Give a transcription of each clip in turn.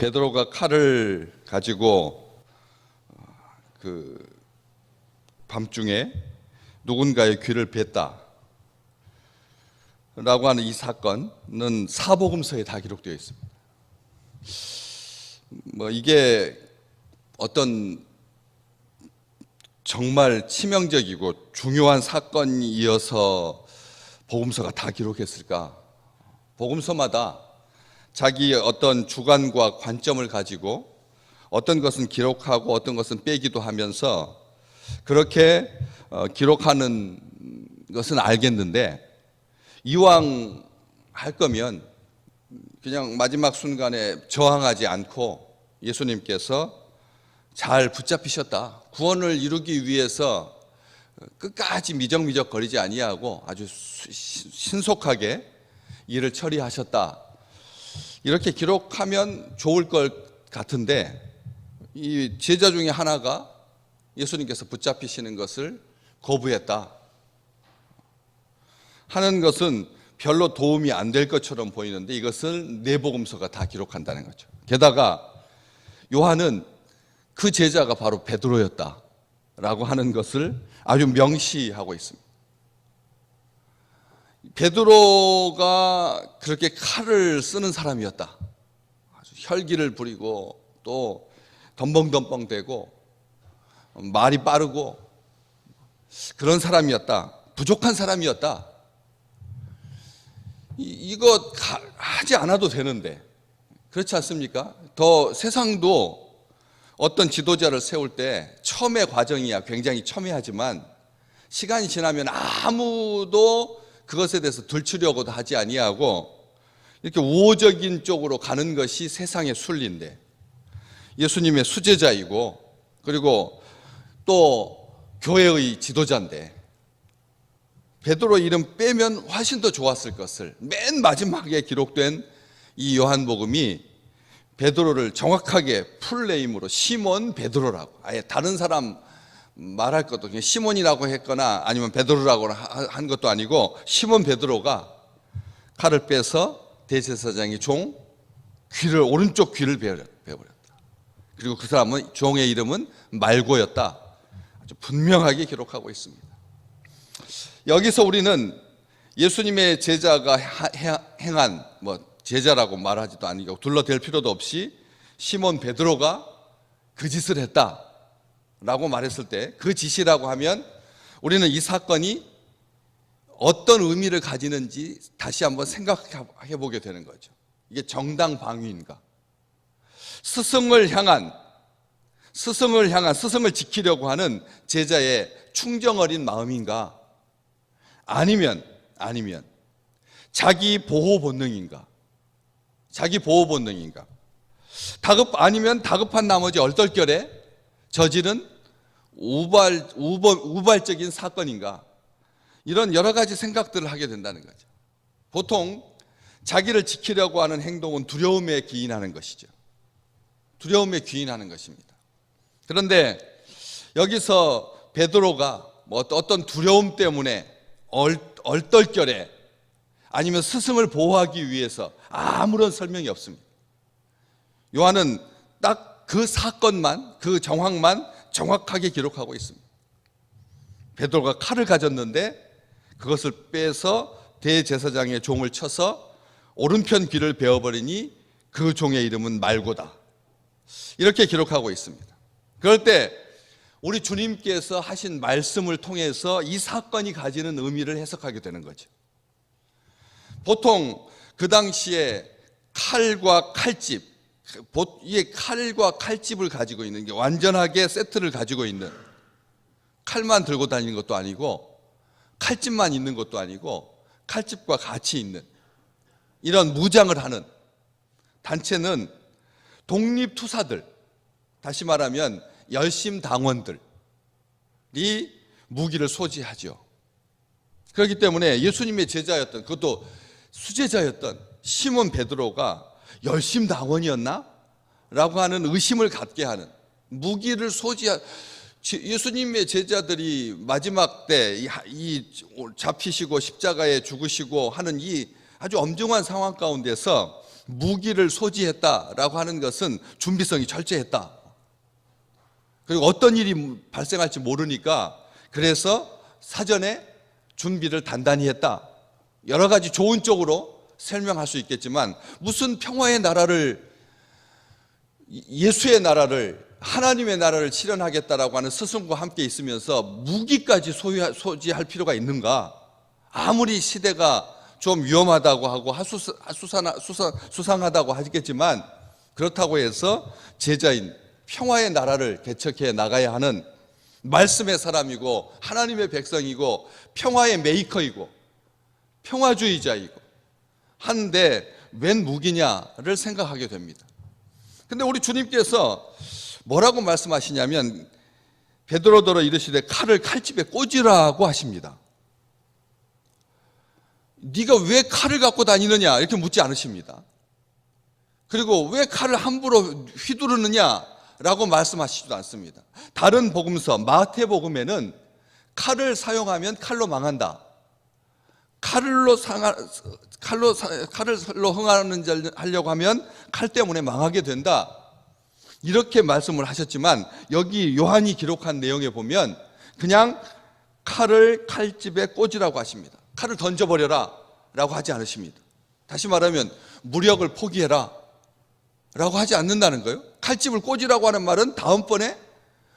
베드로가 칼을 가지고 밤중에 누군가의 귀를 뱄다 라고 하는 이 사건은 사복음서에 다 기록되어 있습니다. 이게 어떤 정말 치명적이고 중요한 사건이어서 복음서가 다 기록했을까? 복음서마다 자기의 어떤 주관과 관점을 가지고 어떤 것은 기록하고 어떤 것은 빼기도 하면서 그렇게 기록하는 것은 알겠는데, 이왕 할 거면 그냥 마지막 순간에 저항하지 않고 예수님께서 잘 붙잡히셨다. 구원을 이루기 위해서 끝까지 미적미적 거리지 아니하고 아주 신속하게 일을 처리하셨다. 이렇게 기록하면 좋을 것 같은데, 이 제자 중에 하나가 예수님께서 붙잡히시는 것을 거부했다 하는 것은 별로 도움이 안 될 것처럼 보이는데, 이것을 네 복음서가 다 기록한다는 거죠. 게다가 요한은 그 제자가 바로 베드로였다라고 하는 것을 아주 명시하고 있습니다. 베드로가 그렇게 칼을 쓰는 사람이었다. 아주 혈기를 부리고 또 덤벙덤벙대고 말이 빠르고 그런 사람이었다. 부족한 사람이었다. 이거 하지 않아도 되는데, 그렇지 않습니까? 더 세상도 어떤 지도자를 세울 때 처음의 과정이야 굉장히 첨예하지만 시간이 지나면 아무도 그것에 대해서 들추려고도 하지 아니하고 이렇게 우호적인 쪽으로 가는 것이 세상의 순리인데, 예수님의 수제자이고 그리고 또 교회의 지도자인데 베드로 이름 빼면 훨씬 더 좋았을 것을 맨 마지막에 기록된 이 요한복음이 베드로를 정확하게 풀네임으로 시몬 베드로라고, 아예 다른 사람 말할 것도 그냥 시몬이라고 했거나 아니면 베드로라고 한 것도 아니고 시몬 베드로가 칼을 빼서 대제사장의 종 오른쪽 귀를 베어버렸다. 그리고 그 사람은 종의 이름은 말고였다. 아주 분명하게 기록하고 있습니다. 여기서 우리는 예수님의 제자가 행한 제자라고 말하지도 아니고 둘러댈 필요도 없이 시몬 베드로가 그 짓을 했다라고 말했을 때, 그 짓이라고 하면 우리는 이 사건이 어떤 의미를 가지는지 다시 한번 생각해 보게 되는 거죠. 이게 정당 방위인가? 스승을 향한 스승을 지키려고 하는 제자의 충정 어린 마음인가? 아니면 자기 보호 본능인가? 아니면 다급한 나머지 얼떨결에 저지른 우발적인 사건인가? 이런 여러 가지 생각들을 하게 된다는 거죠. 보통 자기를 지키려고 하는 행동은 두려움에 기인하는 것이죠. 두려움에 기인하는 것입니다. 그런데 여기서 베드로가 어떤 두려움 때문에 얼떨결에 아니면 스승을 보호하기 위해서 아무런 설명이 없습니다. 요한은 딱 그 사건만, 그 정황만 정확하게 기록하고 있습니다. 베드로가 칼을 가졌는데 그것을 빼서 대제사장의 종을 쳐서 오른편 귀를 베어버리니 그 종의 이름은 말고다. 이렇게 기록하고 있습니다. 그럴 때 우리 주님께서 하신 말씀을 통해서 이 사건이 가지는 의미를 해석하게 되는 거죠. 보통 그 당시에 칼과 칼집, 이 칼과 칼집을 가지고 있는 게 완전하게 세트를 가지고 있는, 칼만 들고 다니는 것도 아니고 칼집만 있는 것도 아니고 칼집과 같이 있는 이런 무장을 하는 단체는 독립투사들, 다시 말하면 열심당원들이 무기를 소지하죠. 그렇기 때문에 예수님의 제자였던, 그것도 수제자였던 시몬 베드로가 열심당원이었나? 라고 하는 의심을 갖게 하는, 무기를 예수님의 제자들이 마지막 때 잡히시고 십자가에 죽으시고 하는 이 아주 엄중한 상황 가운데서 무기를 소지했다라고 하는 것은 준비성이 철저했다. 그리고 어떤 일이 발생할지 모르니까 그래서 사전에 준비를 단단히 했다. 여러 가지 좋은 쪽으로 설명할 수 있겠지만 무슨 평화의 나라를, 예수의 나라를, 하나님의 나라를 실현하겠다라고 하는 스승과 함께 있으면서 무기까지 소지할 필요가 있는가? 아무리 시대가 좀 위험하다고 하고 수상하다고 하겠지만 그렇다고 해서 제자인 평화의 나라를 개척해 나가야 하는 말씀의 사람이고 하나님의 백성이고 평화의 메이커이고 평화주의자이고 한데 웬 무기냐를 생각하게 됩니다. 근데 우리 주님께서 뭐라고 말씀하시냐면 베드로더러 이르시되 칼을 칼집에 꽂으라고 하십니다. 네가 왜 칼을 갖고 다니느냐 이렇게 묻지 않으십니다. 그리고 왜 칼을 함부로 휘두르느냐라고 말씀하시지도 않습니다. 다른 복음서 마태복음에는 칼을 사용하면 칼로 망한다, 칼로 하려고 하면 칼 때문에 망하게 된다, 이렇게 말씀을 하셨지만 여기 요한이 기록한 내용에 보면 그냥 칼을 칼집에 꽂으라고 하십니다. 칼을 던져버려라 라고 하지 않으십니다. 다시 말하면 무력을 포기해라 라고 하지 않는다는 거예요. 칼집을 꽂으라고 하는 말은 다음번에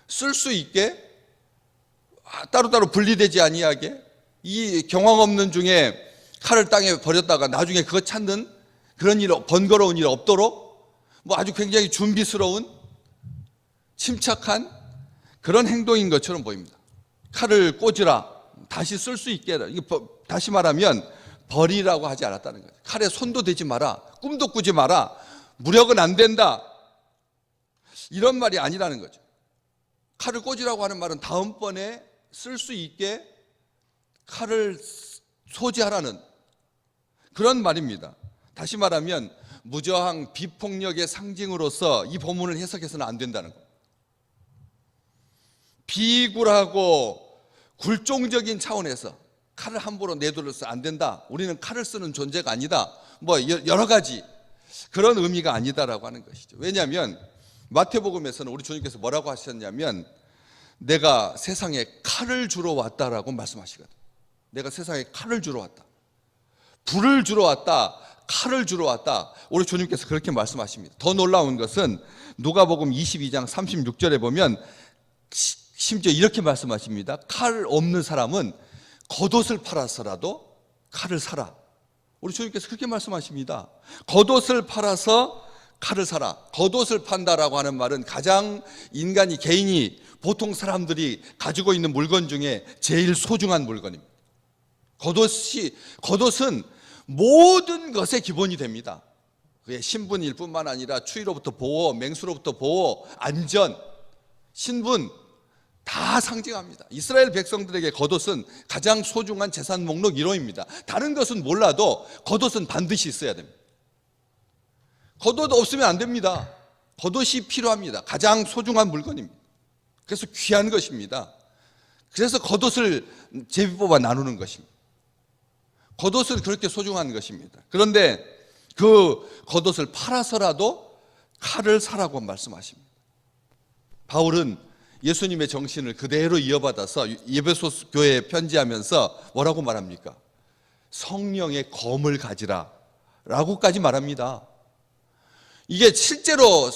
쓸 수 있게 따로따로 분리되지 아니하게, 이 경황 없는 중에 칼을 땅에 버렸다가 나중에 그거 찾는 그런 일, 번거로운 일 없도록 아주 굉장히 준비스러운 침착한 그런 행동인 것처럼 보입니다. 칼을 꽂으라, 다시 쓸 수 있게 해라. 다시 말하면 버리라고 하지 않았다는 거죠. 칼에 손도 대지 마라, 꿈도 꾸지 마라, 무력은 안 된다, 이런 말이 아니라는 거죠. 칼을 꽂으라고 하는 말은 다음번에 쓸 수 있게 칼을 소지하라는 그런 말입니다. 다시 말하면 무저항 비폭력의 상징으로서 이 본문을 해석해서는 안 된다는 거예요. 비굴하고 굴종적인 차원에서 칼을 함부로 내둘러서 안 된다, 우리는 칼을 쓰는 존재가 아니다, 여러 가지 그런 의미가 아니다라고 하는 것이죠. 왜냐하면 마태복음에서는 우리 주님께서 뭐라고 하셨냐면 내가 세상에 칼을 주러 왔다라고 말씀하시거든요. 내가 세상에 칼을 주러 왔다, 불을 주러 왔다, 칼을 주러 왔다, 우리 주님께서 그렇게 말씀하십니다. 더 놀라운 것은 누가복음 22장 36절에 보면 심지어 이렇게 말씀하십니다. 칼 없는 사람은 겉옷을 팔아서라도 칼을 사라. 우리 주님께서 그렇게 말씀하십니다. 겉옷을 팔아서 칼을 사라. 겉옷을 판다라고 하는 말은 가장 인간이, 개인이, 보통 사람들이 가지고 있는 물건 중에 제일 소중한 물건입니다. 겉옷은 모든 것의 기본이 됩니다. 그게 신분일 뿐만 아니라 추위로부터 보호, 맹수로부터 보호, 안전, 신분 다 상징합니다. 이스라엘 백성들에게 겉옷은 가장 소중한 재산 목록 1호입니다. 다른 것은 몰라도 겉옷은 반드시 있어야 됩니다. 겉옷 없으면 안 됩니다. 겉옷이 필요합니다. 가장 소중한 물건입니다. 그래서 귀한 것입니다. 그래서 겉옷을 제비 뽑아 나누는 것입니다. 겉옷은 그렇게 소중한 것입니다. 그런데 그 겉옷을 팔아서라도 칼을 사라고 말씀하십니다. 바울은 예수님의 정신을 그대로 이어받아서 에베소 교회에 편지하면서 뭐라고 말합니까? 성령의 검을 가지라 라고까지 말합니다. 이게 실제로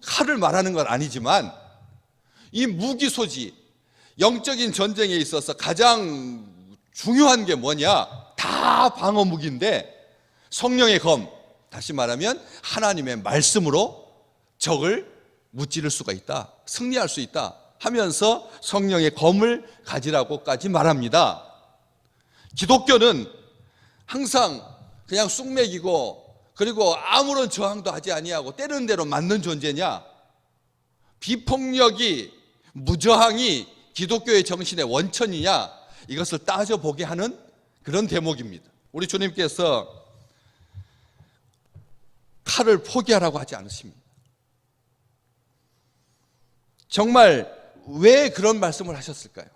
칼을 말하는 건 아니지만 이 무기 소지, 영적인 전쟁에 있어서 가장 중요한 게 뭐냐? 다 방어 무기인데 성령의 검, 다시 말하면 하나님의 말씀으로 적을 무찌를 수가 있다, 승리할 수 있다 하면서 성령의 검을 가지라고까지 말합니다. 기독교는 항상 그냥 쑥맥이고 그리고 아무런 저항도 하지 아니하고 때리는 대로 맞는 존재냐? 비폭력이, 무저항이 기독교의 정신의 원천이냐? 이것을 따져보게 하는 그런 대목입니다. 우리 주님께서 칼을 포기하라고 하지 않으십니다. 정말 왜 그런 말씀을 하셨을까요?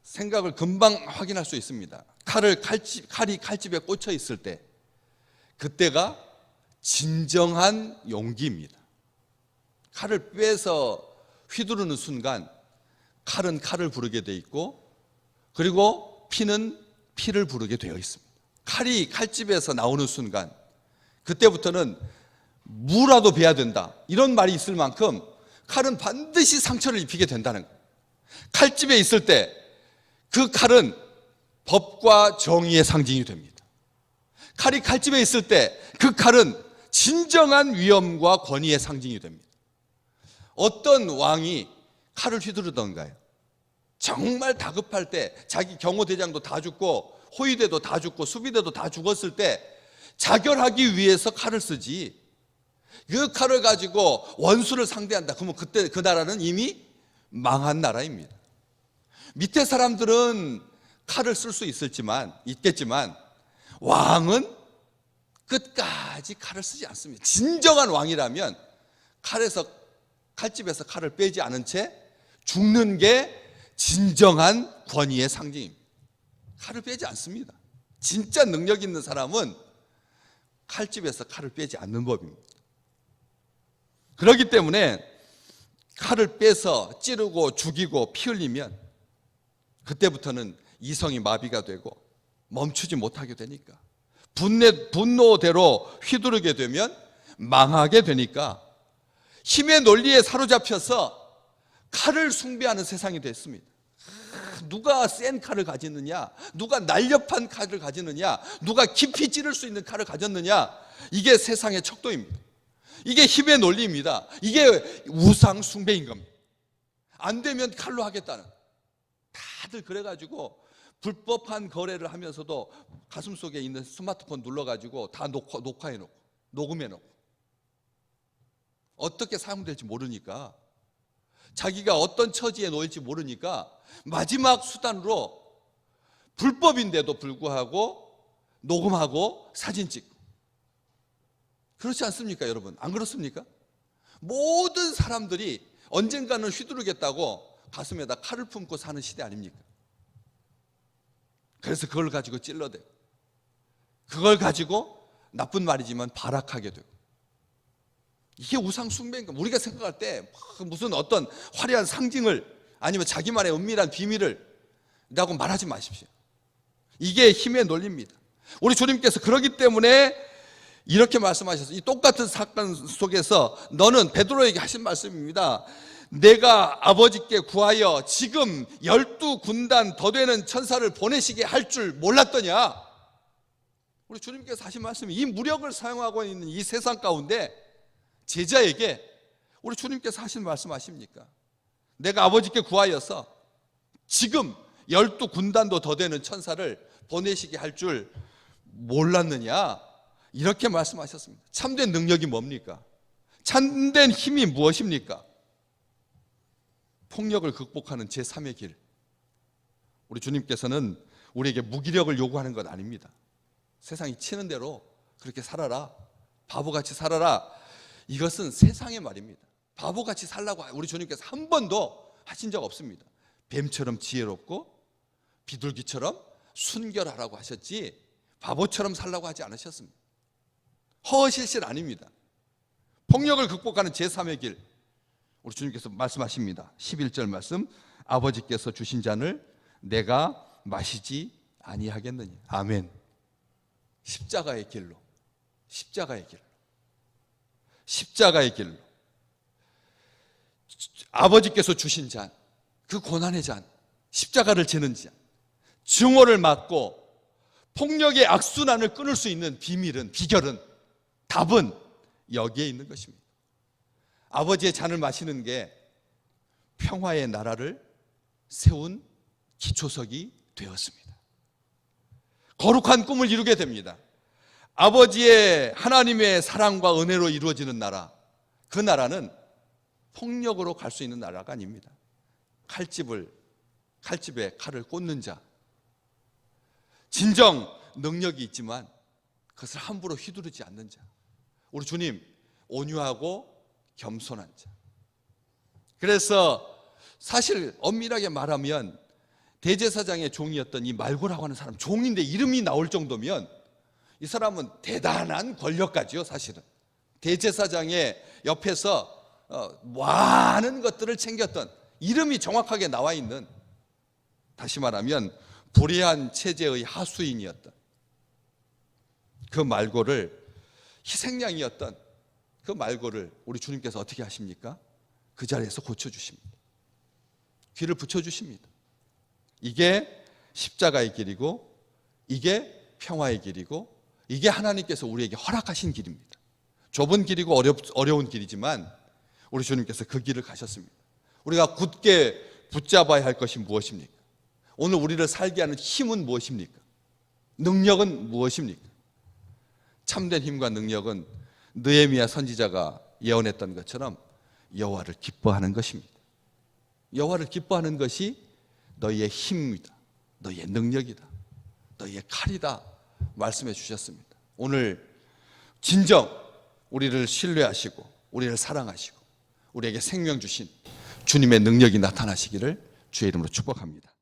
생각을 금방 확인할 수 있습니다. 칼이 칼집에 꽂혀 있을 때, 그때가 진정한 용기입니다. 칼을 빼서 휘두르는 순간 칼은 칼을 부르게 돼 있고, 그리고 피는 피를 부르게 되어 있습니다. 칼이 칼집에서 나오는 순간 그때부터는 무라도 베야 된다, 이런 말이 있을 만큼 칼은 반드시 상처를 입히게 된다는 거예요. 칼집에 있을 때 그 칼은 법과 정의의 상징이 됩니다. 칼이 칼집에 있을 때 그 칼은 진정한 위엄과 권위의 상징이 됩니다. 어떤 왕이 칼을 휘두르던가요? 정말 다급할 때, 자기 경호대장도 다 죽고 호위대도 다 죽고 수비대도 다 죽었을 때 자결하기 위해서 칼을 쓰지, 그 칼을 가지고 원수를 상대한다, 그러면 그때 그 나라는 이미 망한 나라입니다. 밑에 사람들은 칼을 쓸 수 있겠지만 왕은 끝까지 칼을 쓰지 않습니다. 진정한 왕이라면 칼집에서 칼을 빼지 않은 채 죽는 게 진정한 권위의 상징입니다. 칼을 빼지 않습니다. 진짜 능력 있는 사람은 칼집에서 칼을 빼지 않는 법입니다. 그렇기 때문에 칼을 빼서 찌르고 죽이고 피 흘리면 그때부터는 이성이 마비가 되고 멈추지 못하게 되니까, 분노대로 휘두르게 되면 망하게 되니까 힘의 논리에 사로잡혀서 칼을 숭배하는 세상이 됐습니다. 누가 센 칼을 가지느냐, 누가 날렵한 칼을 가지느냐, 누가 깊이 찌를 수 있는 칼을 가졌느냐, 이게 세상의 척도입니다. 이게 힘의 논리입니다. 이게 우상 숭배인 겁니다. 안 되면 칼로 하겠다는, 다들 그래가지고 불법한 거래를 하면서도 가슴 속에 있는 스마트폰 눌러가지고 다 녹화해놓고 녹음해놓고, 어떻게 사용될지 모르니까, 자기가 어떤 처지에 놓일지 모르니까 마지막 수단으로 불법인데도 불구하고 녹음하고 사진 찍고, 그렇지 않습니까 여러분? 안 그렇습니까? 모든 사람들이 언젠가는 휘두르겠다고 가슴에다 칼을 품고 사는 시대 아닙니까? 그래서 그걸 가지고 찔러대고, 그걸 가지고 나쁜 말이지만 발악하게 되고, 이게 우상 숭배인 겁니다. 우리가 생각할 때 무슨 어떤 화려한 상징을, 아니면 자기만의 은밀한 비밀을 라고 말하지 마십시오. 이게 힘의 논리입니다. 우리 주님께서 그러기 때문에 이렇게 말씀하셨어요. 이 똑같은 사건 속에서 너는, 베드로에게 하신 말씀입니다. 내가 아버지께 구하여 지금 12군단 더 되는 천사를 보내시게 할 줄 몰랐더냐. 우리 주님께서 하신 말씀이, 이 무력을 사용하고 있는 이 세상 가운데 제자에게 우리 주님께서 하신 말씀 아십니까? 내가 아버지께 구하여서 지금 12군단도 더 되는 천사를 보내시게 할 줄 몰랐느냐, 이렇게 말씀하셨습니다. 참된 능력이 뭡니까? 참된 힘이 무엇입니까? 폭력을 극복하는 제3의 길. 우리 주님께서는 우리에게 무기력을 요구하는 건 아닙니다. 세상이 치는 대로 그렇게 살아라, 바보같이 살아라, 이것은 세상의 말입니다. 바보같이 살라고 우리 주님께서 한 번도 하신 적 없습니다. 뱀처럼 지혜롭고 비둘기처럼 순결하라고 하셨지, 바보처럼 살라고 하지 않으셨습니다. 허허실실 아닙니다. 폭력을 극복하는 제3의 길, 우리 주님께서 말씀하십니다. 11절 말씀, 아버지께서 주신 잔을 내가 마시지 아니하겠느냐. 아멘. 십자가의 길로, 십자가의 길로, 십자가의 길로, 아버지께서 주신 잔, 그 고난의 잔, 십자가를 지는 잔, 증오를 막고 폭력의 악순환을 끊을 수 있는 비결은, 답은 여기에 있는 것입니다. 아버지의 잔을 마시는 게 평화의 나라를 세운 기초석이 되었습니다. 거룩한 꿈을 이루게 됩니다. 아버지의 하나님의 사랑과 은혜로 이루어지는 나라, 그 나라는 폭력으로 갈 수 있는 나라가 아닙니다. 칼집에 칼을 꽂는 자, 진정 능력이 있지만 그것을 함부로 휘두르지 않는 자, 우리 주님 온유하고 겸손한 자. 그래서 사실 엄밀하게 말하면 대제사장의 종이었던 이 말고라고 하는 사람, 종인데 이름이 나올 정도면 이 사람은 대단한 권력가지요. 사실은 대제사장의 옆에서 많은 것들을 챙겼던, 이름이 정확하게 나와 있는, 다시 말하면 불의한 체제의 하수인이었던 그 말고를, 희생양이었던 그 말고를 우리 주님께서 어떻게 하십니까? 그 자리에서 고쳐주십니다. 귀를 붙여주십니다. 이게 십자가의 길이고, 이게 평화의 길이고, 이게 하나님께서 우리에게 허락하신 길입니다. 좁은 길이고 어려운 길이지만 우리 주님께서 그 길을 가셨습니다. 우리가 굳게 붙잡아야 할 것이 무엇입니까? 오늘 우리를 살게 하는 힘은 무엇입니까? 능력은 무엇입니까? 참된 힘과 능력은 느헤미야 선지자가 예언했던 것처럼 여호와를 기뻐하는 것입니다. 여호와를 기뻐하는 것이 너희의 힘이다, 너희의 능력이다, 너희의 칼이다 말씀해 주셨습니다. 오늘 진정 우리를 신뢰하시고 우리를 사랑하시고 우리에게 생명 주신 주님의 능력이 나타나시기를 주의 이름으로 축복합니다.